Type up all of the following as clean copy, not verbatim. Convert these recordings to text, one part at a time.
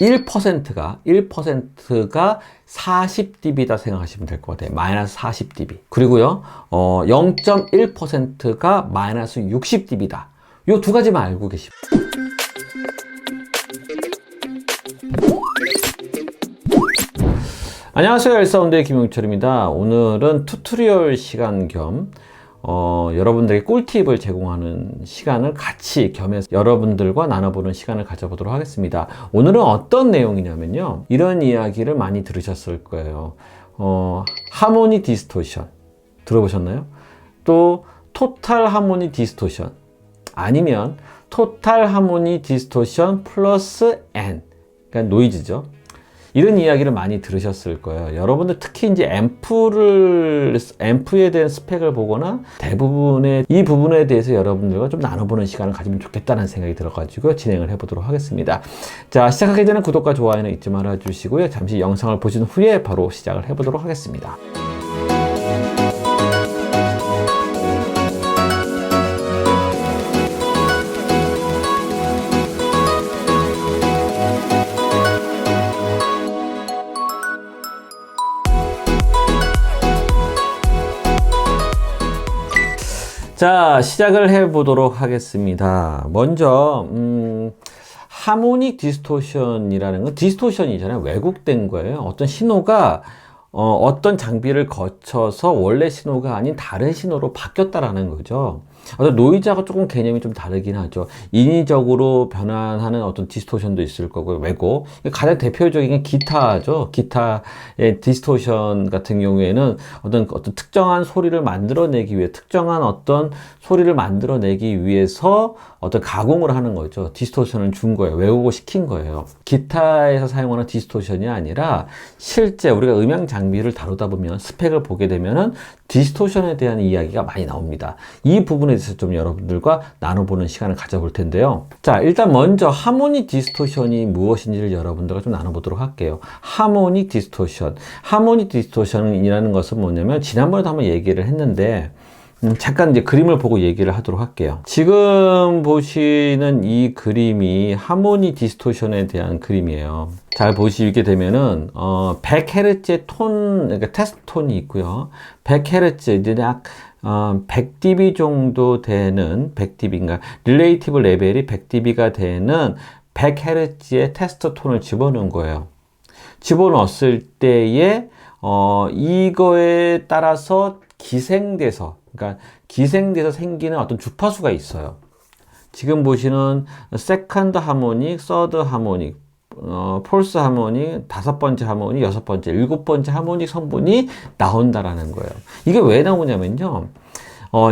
1%가 40dB다 생각하시면 될 것 같아요. 마이너스 40dB. 그리고요, 0.1%가 마이너스 60dB다. 요 두 가지만 알고 계시면. 안녕하세요. 엘사운드의 김용철입니다. 오늘은 튜토리얼 시간 겸 여러분들에게 꿀팁을 제공하는 시간을 같이 겸해서 여러분들과 나눠보는 시간을 가져보도록 하겠습니다. 오늘은 어떤 내용이냐면요, 이런 이야기를 많이 들으셨을 거예요. 하모니 디스토션 들어보셨나요? 또 토탈 하모니 디스토션, 아니면 토탈 하모니 디스토션 플러스 N, 그러니까 노이즈죠. 이런 이야기를 많이 들으셨을 거예요. 여러분들 특히 이제 앰프에 대한 스펙을 보거나 대부분의 이 부분에 대해서 여러분들과 좀 나눠보는 시간을 가지면 좋겠다는 생각이 들어가지고 진행을 해보도록 하겠습니다. 자, 시작하기 전에 구독과 좋아요는 잊지 말아 주시고요. 잠시 영상을 보신 후에 바로 시작을 해보도록 하겠습니다. 자, 시작을 해보도록 하겠습니다. 먼저 하모닉 디스토션이라는 건 디스토션이잖아요. 왜곡된 거예요. 어떤 신호가 어떤 장비를 거쳐서 원래 신호가 아닌 다른 신호로 바뀌었다라는 거죠. 어떤 노이즈하고 조금 개념이 좀 다르긴 하죠. 인위적으로 변환하는 어떤 디스토션도 있을 거고요. 왜곡. 가장 대표적인 게 기타죠. 기타의 디스토션 같은 경우에는 어떤 특정한 소리를 만들어내기 위해, 특정한 어떤 소리를 만들어내기 위해서 어떤 가공을 하는 거죠. 디스토션을 준 거예요. 왜곡을 시킨 거예요. 기타에서 사용하는 디스토션이 아니라 실제 우리가 음향 장비를 다루다 보면, 스펙을 보게 되면은 디스토션에 대한 이야기가 많이 나옵니다. 이 부분에 대해서 좀 여러분들과 나눠보는 시간을 가져볼 텐데요. 자, 일단 먼저 하모닉 디스토션이 무엇인지를 여러분들과 좀 나눠보도록 할게요. 하모닉 디스토션. 하모닉 디스토션이라는 것은 뭐냐면, 지난번에도 한번 얘기를 했는데, 잠깐 이제 그림을 보고 얘기를 하도록 할게요. 지금 보시는 이 그림이 하모니 디스토션에 대한 그림이에요. 잘 보시게 되면은 100Hz의 톤, 그러니까 테스트 톤이 있고요. 100Hz, 이제 약 100dB 정도 되는, 100dB인가, 릴레이티브 레벨이 100dB가 되는 100Hz의 테스트 톤을 집어넣은 거예요. 집어넣었을 때에 이거에 따라서 기생돼서 생기는 어떤 주파수가 있어요. 지금 보시는 세컨드 하모닉, 서드 하모닉, 폴스 하모닉, 5번째 하모닉, 6번째, 7번째 하모닉 성분이 나온다라는 거예요. 이게 왜 나오냐면요,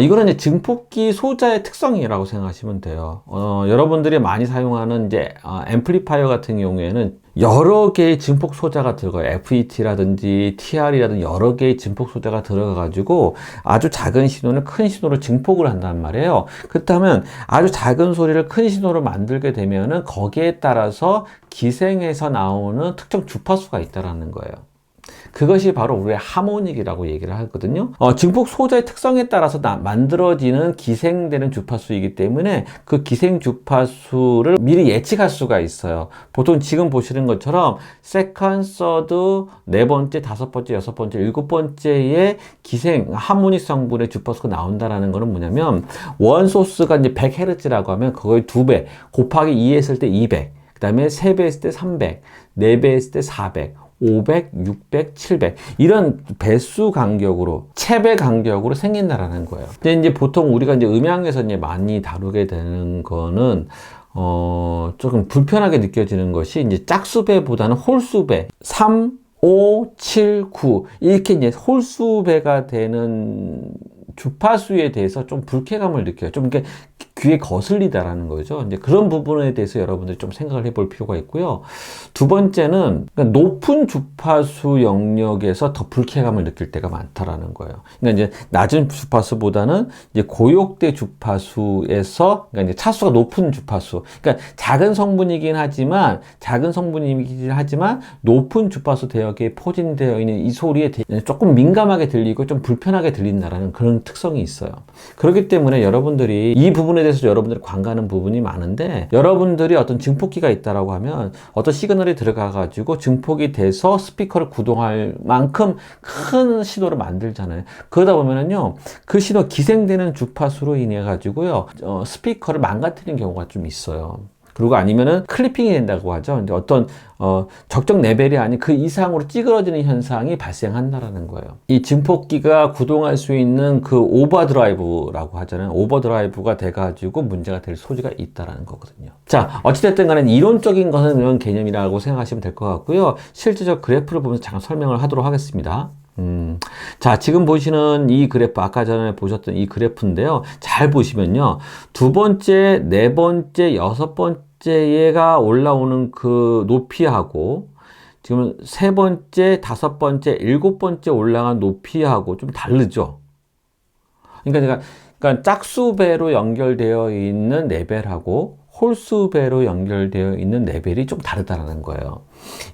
이거는 이제 증폭기 소자의 특성이라고 생각하시면 돼요. 여러분들이 많이 사용하는 이제 앰플리파이어 같은 경우에는 여러 개의 증폭 소자가 들어가요. FET라든지 TR이라든지 여러 개의 증폭 소자가 들어가가지고 아주 작은 신호를 큰 신호로 증폭을 한단 말이에요. 그렇다면 아주 작은 소리를 큰 신호로 만들게 되면은 거기에 따라서 기생해서 나오는 특정 주파수가 있다라는 거예요. 그것이 바로 우리의 하모닉이라고 얘기를 하거든요. 증폭 소자의 특성에 따라서 만들어지는 기생되는 주파수이기 때문에 그 기생 주파수를 미리 예측할 수가 있어요. 보통 지금 보시는 것처럼 세컨드, 서드, 4번째, 5번째, 6번째, 7번째의 기생 하모닉 성분의 주파수가 나온다라는 거는 뭐냐면, 원 소스가 이제 100Hz라고 하면 그거의 2배 곱하기 2 했을 때 200, 그 다음에 3배 했을 때 300, 4배 했을 때 400, 500, 600, 700 이런 배수 간격으로, 체배 간격으로 생긴다라는 거예요. 근데 이제 보통 우리가 이제 음향에서 이제 많이 다루게 되는 거는 조금 불편하게 느껴지는 것이 이제 짝수배보다는 홀수배, 3, 5, 7, 9 이렇게 이제 홀수배가 되는 주파수에 대해서 좀 불쾌감을 느껴요. 좀 이렇게 귀에 거슬리다라는 거죠. 이제 그런 부분에 대해서 여러분들이 좀 생각을 해볼 필요가 있고요. 두 번째는 높은 주파수 영역에서 더 불쾌감을 느낄 때가 많다라는 거예요. 그러니까 이제 낮은 주파수보다는 이제 고역대 주파수에서, 그러니까 이제 차수가 높은 주파수. 그러니까 작은 성분이긴 하지만 높은 주파수 대역에 포진되어 있는 이 소리에 조금 민감하게 들리고 좀 불편하게 들린다라는 그런 특성이 있어요. 그렇기 때문에 여러분들이 이 부분에 대해서 대해서 여러분들이 관가하는 부분이 많은데, 여러분들이 어떤 증폭기가 있다라고 하면 어떤 시그널이 들어가가지고 증폭이 돼서 스피커를 구동할 만큼 큰 신호를 만들잖아요. 그러다 보면은요, 그 신호 기생되는 주파수로 인해 가지고요, 스피커를 망가뜨리는 경우가 좀 있어요. 그리고 아니면은 클리핑이 된다고 하죠. 근데 어떤 적정 레벨이 아닌 그 이상으로 찌그러지는 현상이 발생한다라는 거예요. 이 증폭기가 구동할 수 있는 그 오버드라이브라고 하잖아요. 오버드라이브가 돼가지고 문제가 될 소지가 있다라는 거거든요. 자, 어찌됐든 간에 이론적인 것은 이런 개념이라고 생각하시면 될 것 같고요. 실제적 그래프를 보면서 잠깐 설명을 하도록 하겠습니다. 자, 지금 보시는 이 그래프, 아까 전에 보셨던 이 그래프인데요. 잘 보시면요. 두 번째, 네 번째, 여섯 번째가 올라오는 그 높이하고, 지금 세 번째, 다섯 번째, 일곱 번째 올라간 높이하고 좀 다르죠. 그러니까 짝수배로 연결되어 있는 레벨하고 홀수배로 연결되어 있는 레벨이 좀 다르다는 거예요.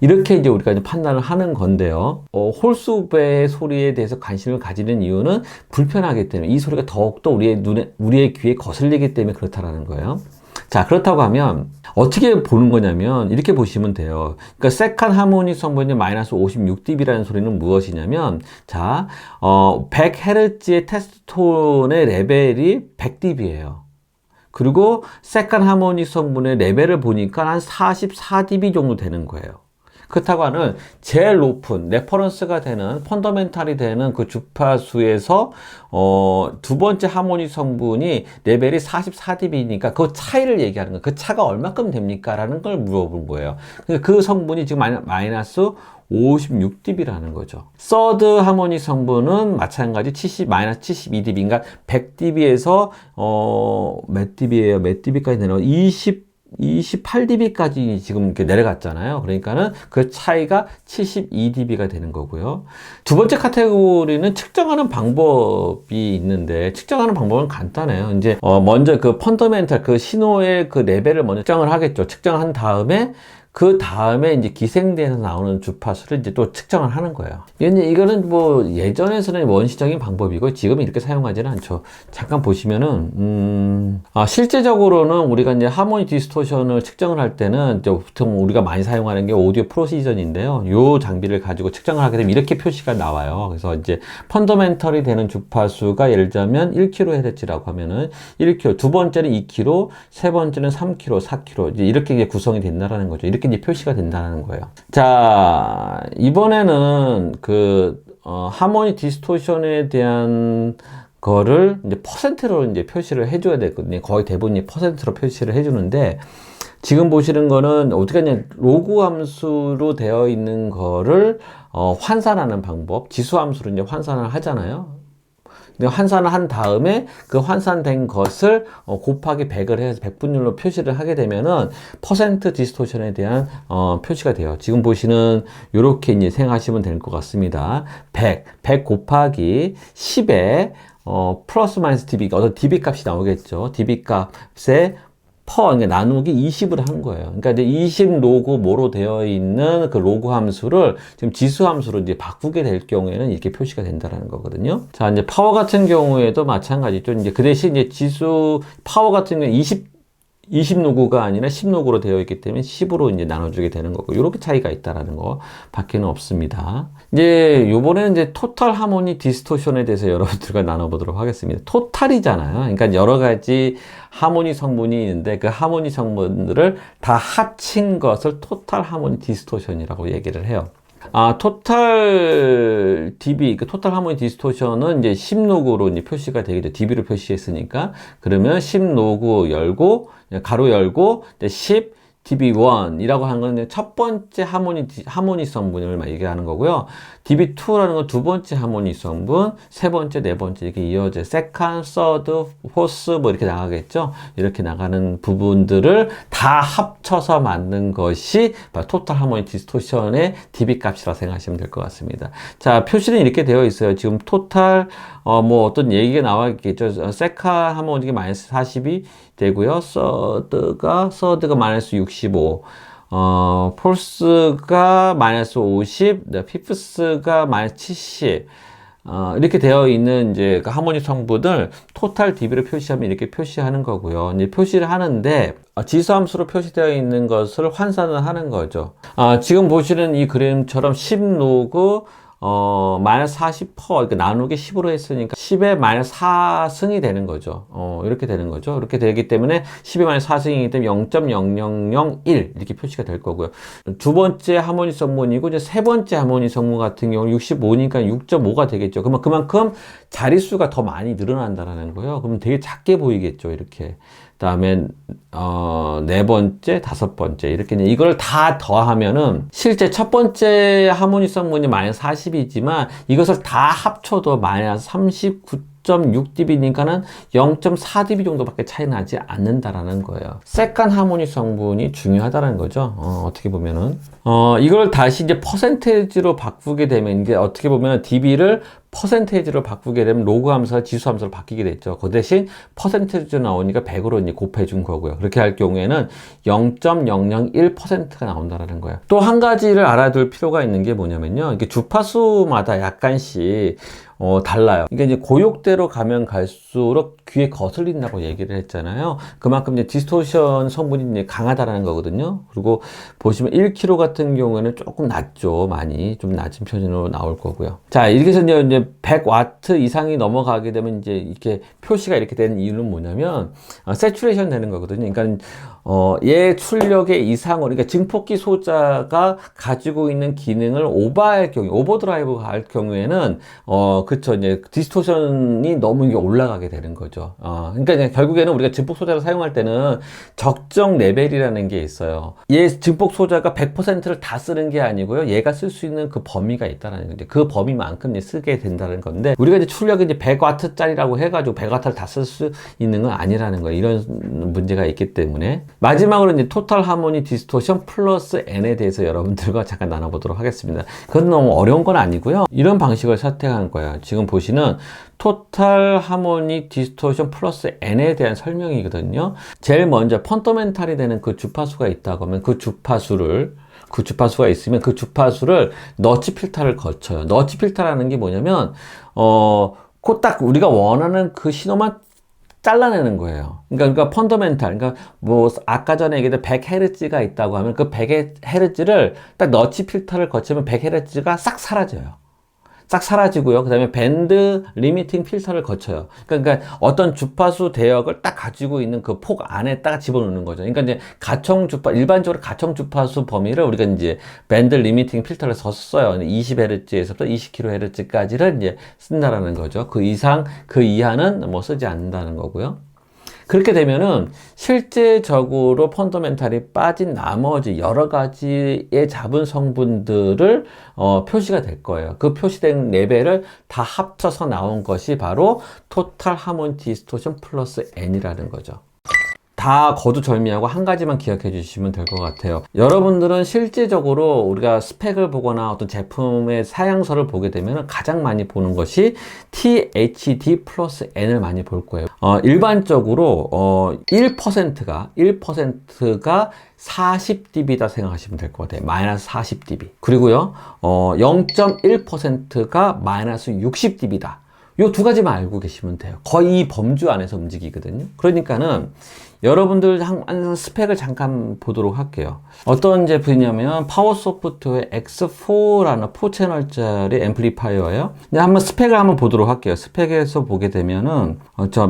이렇게 이제 우리가 이제 판단을 하는 건데요. 홀수배의 소리에 대해서 관심을 가지는 이유는 불편하기 때문에, 이 소리가 더욱더 우리의 귀에 거슬리기 때문에 그렇다라는 거예요. 자, 그렇다고 하면 어떻게 보는 거냐면 이렇게 보시면 돼요. 그러니까 세컨 하모닉 성분이 마이너스 56dB라는 소리는 무엇이냐면, 자, 100Hz의 테스트 톤의 레벨이 100dB예요. 그리고 세컨 하모닉 성분의 레벨을 보니까 한 44dB 정도 되는 거예요. 그렇다고 하는 제일 높은 레퍼런스가 되는 펀더멘탈이 되는 그 주파수에서 두 번째 하모닉 성분이 레벨이 44dB니까 그 차이를 얘기하는 거예요. 그 차가 얼마큼 됩니까? 라는 걸 물어본 거예요. 그 성분이 지금 마이너스 56dB라는 거죠. 서드 하모닉 성분은 마찬가지 마이너스 72dB, 그러니까 100dB에서 몇 dB예요? 몇 dB까지 내려가? 28dB까지 지금 이렇게 내려갔잖아요. 그러니까는 그 차이가 72dB가 되는 거고요. 두 번째 카테고리는 측정하는 방법이 있는데, 측정하는 방법은 간단해요. 이제 먼저 그 펀더멘탈, 그 신호의 그 레벨을 먼저 측정을 하겠죠. 측정한 다음에 그 다음에 이제 기생돼서 나오는 주파수를 이제 또 측정을 하는 거예요. 이거는 뭐 예전에서는 원시적인 방법이고 지금 이렇게 사용하지는 않죠. 잠깐 보시면은 실제적으로는 우리가 이제 하모닉 디스토션을 측정을 할 때는 보통 우리가 많이 사용하는 게 오디오 프로시전인데요. 요 장비를 가지고 측정을 하게 되면 이렇게 표시가 나와요. 그래서 이제 펀더멘털이 되는 주파수가 예를 들면 1kHz라고 하면은 1kHz, 두 번째는 2kHz, 세 번째는 3kHz, 4kHz 이렇게 구성이 된다라는 거죠. 이렇게 이제 표시가 된다는 거예요. 자, 이번에는 하모닉 디스토션에 대한 거를 이제 퍼센트로 이제 표시를 해줘야 되거든요. 거의 대부분이 퍼센트로 표시를 해주는데, 지금 보시는 거는 어떻게 하냐, 로그 함수로 되어 있는 거를 환산하는 방법, 지수 함수로 이제 환산을 하잖아요. 환산을 한 다음에 그 환산된 것을 곱하기 100을 해서 백분율로 표시를 하게 되면은 퍼센트 디스토션에 대한 표시가 돼요. 지금 보시는 요렇게 이제 생각하시면 될 것 같습니다. 100 곱하기 10에 플러스 마이너스 dB, 어떤 dB 값이 나오겠죠. dB 값에 그러니까 나누기 20을 한 거예요. 그러니까 이제 20 로그 뭐로 되어 있는 그 로그 함수를 지금 지수 함수로 이제 바꾸게 될 경우에는 이렇게 표시가 된다는 거거든요. 자, 이제 파워 같은 경우에도 마찬가지죠. 이제 그 대신 이제 지수 파워 같은 경우에 20 로그가 아니라 10 로그로 되어 있기 때문에 10으로 이제 나눠주게 되는 거고, 이렇게 차이가 있다라는 거 밖에는 없습니다. 이제 요번에는 이제 토탈 하모닉 디스토션에 대해서 여러분들과 나눠보도록 하겠습니다. 토탈이잖아요. 그러니까 여러 가지 하모닉 성분이 있는데 그 하모닉 성분들을 다 합친 것을 토탈 하모닉 디스토션이라고 얘기를 해요. 토탈 dB, 그 토탈 하모닉 디스토션은 이제 10로그로 이제 표시가 되겠죠. dB로 표시했으니까. 그러면 10로그 열고, 가로 열고, 10 dB1이라고 하는 건 첫 번째 하모닉 성분을 얘기하는 거고요. dB2라는 건 두 번째 하모닉 성분, 세 번째, 네 번째 이렇게 이어져 세컨, 서드, 포스 뭐 이렇게 나가겠죠. 이렇게 나가는 부분들을 다 합쳐서 만든 것이 바로 토탈 하모닉 디스토션의 dB 값이라고 생각하시면 될 것 같습니다. 자, 표시는 이렇게 되어 있어요. 지금 토탈 뭐 어떤 얘기가 나와 있겠죠. 세컨 하모닉이 마이너스 40이 되고요. 서드가 마이너스 65, 폴스가 마이너스 50, 피프스가 마이너스 70, 이렇게 되어 있는 이제 그 하모닉 성분을 토탈 dB로 표시하면 이렇게 표시하는 거고요. 이제 표시를 하는데 지수함수로 표시되어 있는 것을 환산을 하는 거죠. 지금 보시는 이 그림처럼 10로그 마이너스 40%, 그러니까 나누기 10으로 했으니까 10의 마이너스 4승이 되는 거죠. 이렇게 되는 거죠. 이렇게 되기 때문에 10의 마이너스 4승이기 때문에 0.0001 이렇게 표시가 될 거고요. 두 번째 하모닉 성분이고, 이제 세 번째 하모닉 성분 같은 경우는 65니까 6.5가 되겠죠. 그러면 그만큼 자릿수가 더 많이 늘어난다는 거예요. 그러면 되게 작게 보이겠죠. 이렇게. 그다음에 네 번째, 다섯 번째 이렇게 이걸 다 더하면은 실제 첫 번째 하모닉 성분이 마이너스 40이지만 이것을 다 합쳐도 마이너스 39.6dB니까는 0.4dB 정도밖에 차이 나지 않는다라는 거예요. 세컨 하모닉 성분이 중요하다는 거죠. 어떻게 보면은 이걸 다시 이제 퍼센테이지로 바꾸게 되면 이게 어떻게 보면 dB를 퍼센테이지로 바꾸게 되면 로그 함수와 지수 함수로 바뀌게 됐죠. 그 대신 퍼센테이지로 나오니까 100으로 이제 곱해 준 거고요. 그렇게 할 경우에는 0.001%가 나온다라는 거예요. 또 한 가지를 알아둘 필요가 있는 게 뭐냐면요. 이게 주파수마다 약간씩 달라요. 이게 이제 고역대로 가면 갈수록 귀에 거슬린다고 얘기를 했잖아요. 그만큼 이제 디스토션 성분이 이제 강하다라는 거거든요. 그리고 보시면 1kg 같은 경우에는 조금 낮죠. 많이 좀 낮은 편으로 나올 거고요. 자, 이렇게 해서 이제 100와트 이상이 넘어가게 되면 이제 이렇게 표시가 이렇게 되는 이유는 뭐냐면 세츄레이션 되는 거거든요. 그러니까 얘 출력의 이상으로, 그러니까 증폭기 소자가 가지고 있는 기능을 오버할 경우, 오버드라이브 할 경우에는 그쵸, 이제 디스토션이 너무 이게 올라가게 되는 거죠. 그러니까 이제 결국에는 우리가 증폭 소자를 사용할 때는 적정 레벨이라는 게 있어요. 얘 증폭 소자가 100%를 다 쓰는 게 아니고요. 얘가 쓸 수 있는 그 범위가 있다는 건데, 그 범위만큼 이제 쓰게 된다는 건데, 우리가 이제 출력이 이제 100와트짜리라고 해가지고 100와트를 다 쓸 수 있는 건 아니라는 거예요. 이런 문제가 있기 때문에. 마지막으로 이제 토탈 하모닉 디스토션 플러스 N에 대해서 여러분들과 잠깐 나눠보도록 하겠습니다. 그건 너무 어려운 건 아니고요. 이런 방식을 선택한 거예요. 지금 보시는 토탈 하모닉 디스토션 플러스 N에 대한 설명이거든요. 제일 먼저 펀더멘탈이 되는 그 주파수가 있다고 하면 그 주파수가 있으면 그 주파수를 너치 필터를 거쳐요. 너치 필터라는 게 뭐냐면 그 딱 우리가 원하는 그 신호만 잘라내는 거예요. 그러니까 펀더멘탈, 그러니까 뭐 아까 전에 얘기했던 100Hz가 있다고 하면 그 100Hz를 딱 너치 필터를 거치면 100Hz가 싹 사라져요. 싹 사라지고요. 그 다음에 밴드 리미팅 필터를 거쳐요. 그러니까 어떤 주파수 대역을 딱 가지고 있는 그 폭 안에 딱 집어넣는 거죠. 그러니까 이제 일반적으로 가청 주파수 범위를 우리가 이제 밴드 리미팅 필터를 썼어요. 20Hz에서부터 20kHz까지를 이제 쓴다라는 거죠. 그 이상, 그 이하는 뭐 쓰지 않는다는 거고요. 그렇게 되면은 실제적으로 펀더멘탈이 빠진 나머지 여러 가지의 잡은 성분들을 표시가 될 거예요. 그 표시된 레벨을 다 합쳐서 나온 것이 바로 토탈 하모닉 디스토션 플러스 N이라는 거죠. 다 거두절미하고 한 가지만 기억해 주시면 될 것 같아요. 여러분들은 실제적으로 우리가 스펙을 보거나 어떤 제품의 사양서를 보게 되면 가장 많이 보는 것이 THD 플러스 N을 많이 볼 거예요. 일반적으로 1%가 40dB다 생각하시면 될 것 같아요. 마이너스 40dB. 그리고요, 0.1%가 마이너스 60dB다. 요 두 가지만 알고 계시면 돼요. 거의 이 범주 안에서 움직이거든요. 그러니까는 여러분들 항상 스펙을 잠깐 보도록 할게요. 어떤 제품이냐면 파워소프트의 X4라는 4채널짜리 앰플리파이어예요. 근데 한번 스펙을 한번 보도록 할게요. 스펙에서 보게 되면은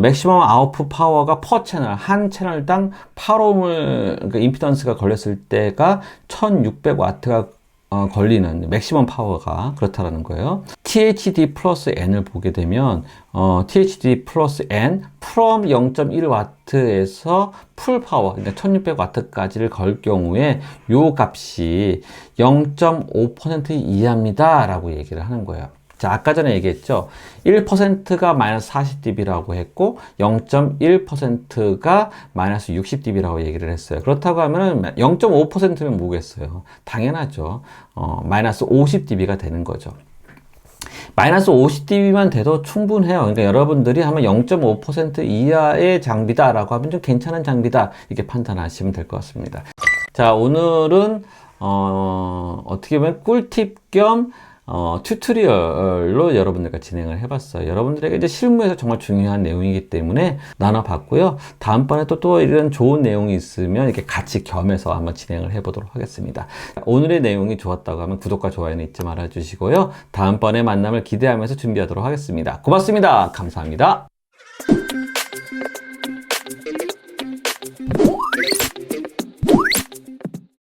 맥시멈 아웃풋 파워가 퍼 채널, 한 채널당 8ohm을 그러니까 임피던스가 걸렸을 때가 1600W가 걸리는 맥시멈 파워가 그렇다라는 거예요. THD 플러스 N을 보게 되면 THD 플러스 N from 0.1W에서 풀 파워, 그러니까 1600W까지를 걸 경우에 요 값이 0.5% 이하입니다 라고 얘기를 하는 거예요. 자, 아까 전에 얘기했죠. 1%가 마이너스 40dB라고 했고 0.1%가 마이너스 60dB라고 얘기를 했어요. 그렇다고 하면 0.5%면 뭐겠어요? 당연하죠. 마이너스 50dB가 되는 거죠. 마이너스 50dB만 돼도 충분해요. 그러니까 여러분들이 하면 0.5% 이하의 장비다라고 하면 좀 괜찮은 장비다 이렇게 판단하시면 될 것 같습니다. 자, 오늘은 어떻게 보면 꿀팁 겸 튜토리얼로 여러분들과 진행을 해봤어요. 여러분들에게 이제 실무에서 정말 중요한 내용이기 때문에 나눠봤고요. 다음번에 또 이런 좋은 내용이 있으면 이렇게 같이 겸해서 한번 진행을 해보도록 하겠습니다. 오늘의 내용이 좋았다고 하면 구독과 좋아요는 잊지 말아 주시고요. 다음번에 만남을 기대하면서 준비하도록 하겠습니다. 고맙습니다. 감사합니다.